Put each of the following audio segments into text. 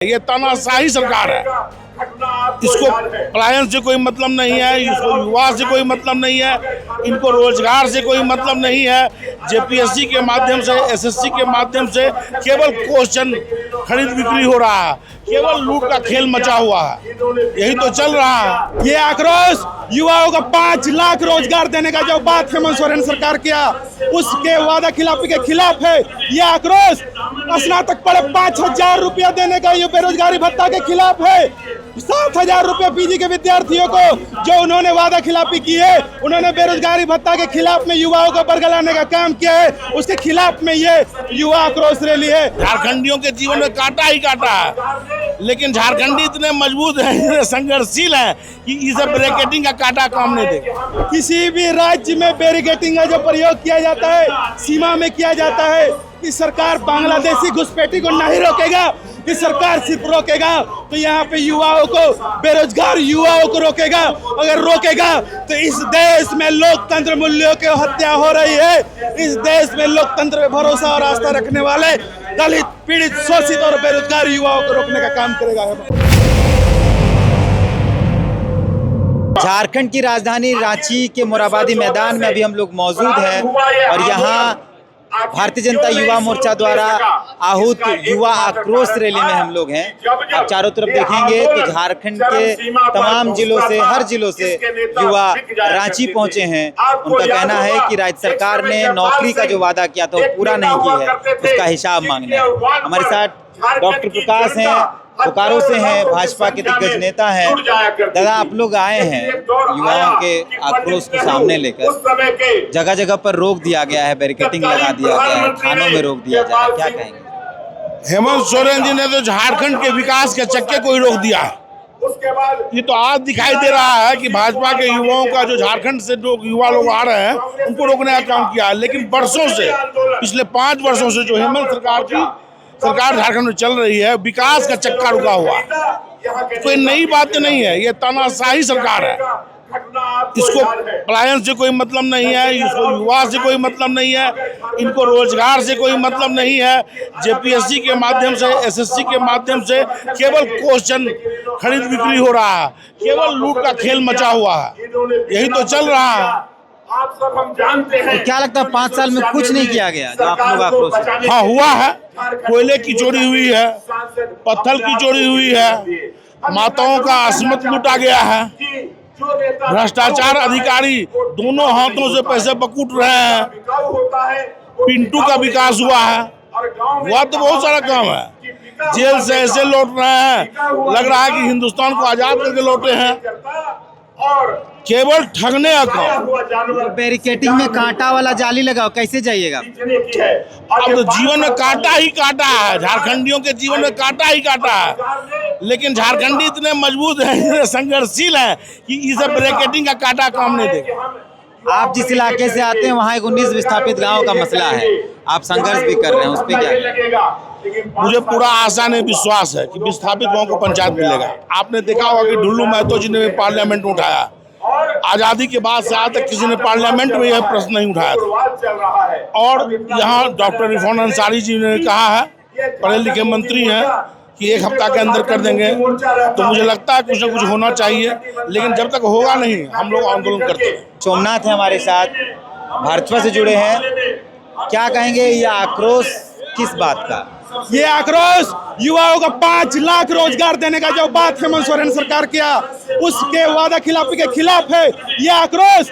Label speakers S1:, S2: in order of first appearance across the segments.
S1: ये तानाशाही सरकार है। इसको पलायन से कोई मतलब नहीं है, इसको युवा से कोई मतलब नहीं है, इनको रोजगार से कोई मतलब नहीं है। जेपीएससी के माध्यम से, एसएससी के माध्यम से केवल क्वेश्चन खरीद बिक्री हो रहा है, केवल लूट का खेल मचा हुआ है, यही तो चल रहा है।
S2: ये आक्रोश युवाओं का 5 लाख रोजगार देने का जो बात हेमंत सोरेन सरकार किया उसके वादा खिलाफी के खिलाफ है। ये आक्रोश स्नातक पढ़े 5,000 रुपया देने का ये बेरोजगारी भत्ता के खिलाफ है। 7,000 रुपये पीजी के विद्यार्थियों को जो उन्होंने वादा खिलाफी की है, उन्होंने बेरोजगारी भत्ता के खिलाफ में युवाओं को बरगलाने का काम किया है, उसके खिलाफ में ये युवा आक्रोश रैली है।
S1: झारखंडियों के जीवन में कांटा ही काटा है, लेकिन झारखंडी इतने मजबूत है, इतने संघर्षशील है कि इसे बैरिकेडिंग का कांटा काम नहीं देगा।
S2: किसी भी राज्य में बैरिकेडिंग का जो प्रयोग किया जाता है, सीमा में किया जाता है, कि सरकार बांग्लादेशी घुसपैठी को नहीं रोकेगा, कि सरकार सिर्फ रोकेगा तो यहाँ पे युवाओं को, बेरोजगार युवाओं को रोकेगा। अगर रोकेगा तो इस देश में लोकतंत्र मूल्यों की हत्या हो रही है। इस देश में लोकतंत्र में भरोसा और आस्था रखने वाले दलित, पीड़ित, शोषित और बेरोजगार युवाओं को रोकने का काम करेगा।
S3: झारखंड की राजधानी रांची के मोरहाबादी मैदान में अभी हम लोग मौजूद हैं और यहाँ भारतीय जनता युवा मोर्चा द्वारा आहूत युवा आक्रोश रैली में हम लोग हैं। आप चारों तरफ देखेंगे तो झारखंड के तमाम जिलों से, हर जिलों से युवा रांची पहुंचे हैं। उनका कहना है कि राज्य सरकार ने नौकरी का जो वादा किया था वो पूरा नहीं किया है, उसका हिसाब मांगना है। हमारे साथ डॉक्टर प्रकाश हैं, बोकारो से हैं, भाजपा के दिग्गज नेता हैं। दादा, आप लोग आए हैं युवाओं के आक्रोश को सामने लेकर, जगह जगह पर रोक दिया गया है, बैरिकेडिंग लगा दिया गया है, थानों में रोक दिया जाए, क्या कहेंगे?
S1: हेमंत सोरेन जी ने तो झारखंड के विकास के चक्के को ही रोक दिया है। ये तो आज दिखाई दे रहा है कि भाजपा के युवाओं का, जो झारखंड से जो युवा लोग आ रहे हैं, उनको रोकने का काम किया है। लेकिन वर्षों से, पिछले 5 वर्षों से जो हेमंत सरकार झारखंड में चल रही है, विकास का चक्का रुका हुआ है। कोई नई बात नहीं है, ये तानाशाही सरकार है। इसको पलायन से कोई मतलब नहीं है, इसको युवा से कोई मतलब नहीं है, इनको रोजगार से कोई मतलब नहीं है। जेपीएससी के माध्यम से, एसएससी के माध्यम से केवल क्वेश्चन खरीद बिक्री हो रहा है, केवल लूट का खेल मचा हुआ है, यही तो चल रहा है।
S4: आप सब हम जानते हैं।
S3: तो क्या लगता है 5 साल में कुछ नहीं किया गया जो आप लोग आक्रोश?
S1: हाँ, हुआ है। कोयले की चोरी हुई है, पत्थर की चोरी हुई है, माताओं का अस्मत लूटा गया है, भ्रष्टाचार अधिकारी दोनों हाथों से पैसे बकूट रहे हैं, पिंटू का विकास हुआ है, हुआ तो बहुत सारा काम है। जेल से ऐसे लौट रहे हैं, लग रहा है कि हिंदुस्तान को आजाद करके लौटे हैं, केवल ठगने का काम।
S3: बैरिकेडिंग में कांटा वाला जाली लगाओ, कैसे जाइएगा?
S1: अब तो जीवन में कांटा ही काटा है, झारखंडियों के जीवन में कांटा ही काटा है, लेकिन झारखंडी इतने मजबूत है, इतने संघर्षशील है कि इसे बैरिकेडिंग का कांटा काम नहीं देगा।
S3: आप जिस इलाके से आते हैं वहाँ एक 19 विस्थापित गाँव का मसला है, आप संघर्ष भी कर रहे हैं, उस पर क्या?
S1: मुझे पूरा आशा नहीं, विश्वास है कि विस्थापित गाँव को पंचायत मिलेगा। आपने देखा होगा कि ढुल्लू महतो जी ने पार्लियामेंट में उठाया, आजादी के बाद से आज तक किसी ने पार्लियामेंट में यह प्रश्न नहीं उठाया था। और यहाँ डॉक्टर इरफान अंसारी जी ने कहा है, पढ़े लिखे मंत्री हैं, कि 1 हफ्ता के अंदर कर देंगे। तो मुझे लगता है कुछ न कुछ होना चाहिए, लेकिन जब तक होगा नहीं, हम लोग आंदोलन करते हैं।
S3: सोमनाथ है हमारे साथ, भाजपा से जुड़े हैं, क्या कहेंगे ये आक्रोश किस बात का?
S2: ये आक्रोश युवाओं का 5 लाख रोजगार देने का जो बात हेमंत सोरेन सरकार किया उसके वादा खिलाफी के खिलाफ है। ये आक्रोश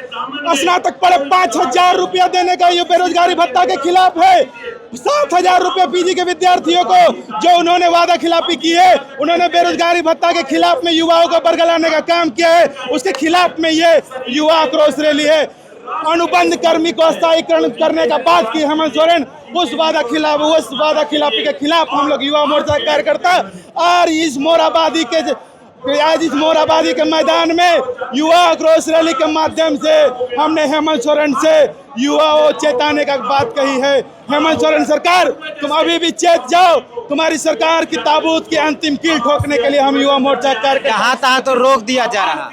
S2: स्नातक पढ़े 5,000 रुपया देने का ये बेरोजगारी भत्ता के खिलाफ है। 7,000 रुपये पीजी के विद्यार्थियों को जो उन्होंने वादा खिलाफी की है, उन्होंने बेरोजगारी भत्ता के खिलाफ में युवाओं को बरगलाने का काम किया है, उसके खिलाफ में ये युवा आक्रोश रैली है। अनुबंध कर्मी को स्थायीकरण करने का बात की हेमंत सोरेन, उस वादा खिलाफी के खिलाफ हम लोग युवा मोर्चा कार्यकर्ता और इस मोरहाबादी के मैदान में युवा आक्रोश रैली के माध्यम से हमने हेमंत सोरेन से युवाओं चेताने का बात कही है। हेमंत सोरेन सरकार, तुम अभी भी चेत जाओ, तुम्हारी सरकार की ताबूत की अंतिम कील ठोकने के लिए हम युवा मोर्चा कार्यकर्ता
S3: यहाँ तहाँ तो रोक दिया जा रहा।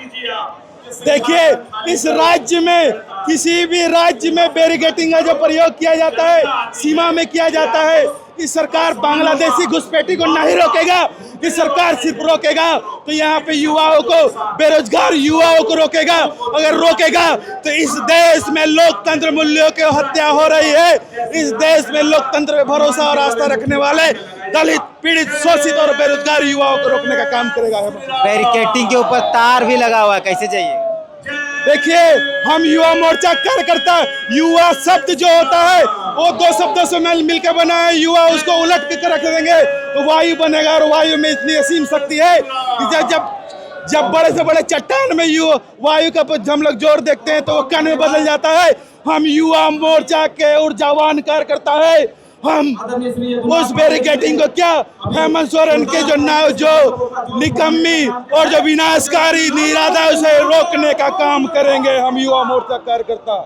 S2: देखिए, इस राज्य में, किसी भी राज्य में बैरिकेडिंग का जो प्रयोग किया जाता है, सीमा में किया जाता है, कि सरकार बांग्लादेशी घुसपैठी को नहीं रोकेगा, कि सरकार सिर्फ रोकेगा तो यहाँ पे युवाओं को, बेरोजगार युवाओं को रोकेगा। अगर रोकेगा तो इस देश में लोकतंत्र मूल्यों की हत्या हो रही है। इस देश में लोकतंत्र पे भरोसा और आस्था रखने वाले दलित, पीड़ित, शोषित और बेरोजगार युवाओं को रोकने का काम करेगा।
S3: बैरिकेटिंग के ऊपर तार भी लगा हुआ है, कैसे जाइए?
S2: देखिए, हम युवा मोर्चा कार्यकर्ता, युवा शब्द जो होता है वो दो शब्दों से मिलकर बना है। युवा उसको उलट के रख देंगे तो वायु बनेगा, और वायु में इतनी असीम शक्ति है कि जब बड़े से बड़े चट्टान में वायु का हम लोग जोर देखते हैं तो वो कण में बदल जाता है। हम युवा मोर्चा के ऊर्जावान कार्यकर्ता है। हम उस बैरिकेडिंग को क्या, हेमंत सोरेन के जो निकम्मी और जो विनाशकारी इरादा, उसे रोकने का काम करेंगे हम युवा मोर्चा कार्यकर्ता।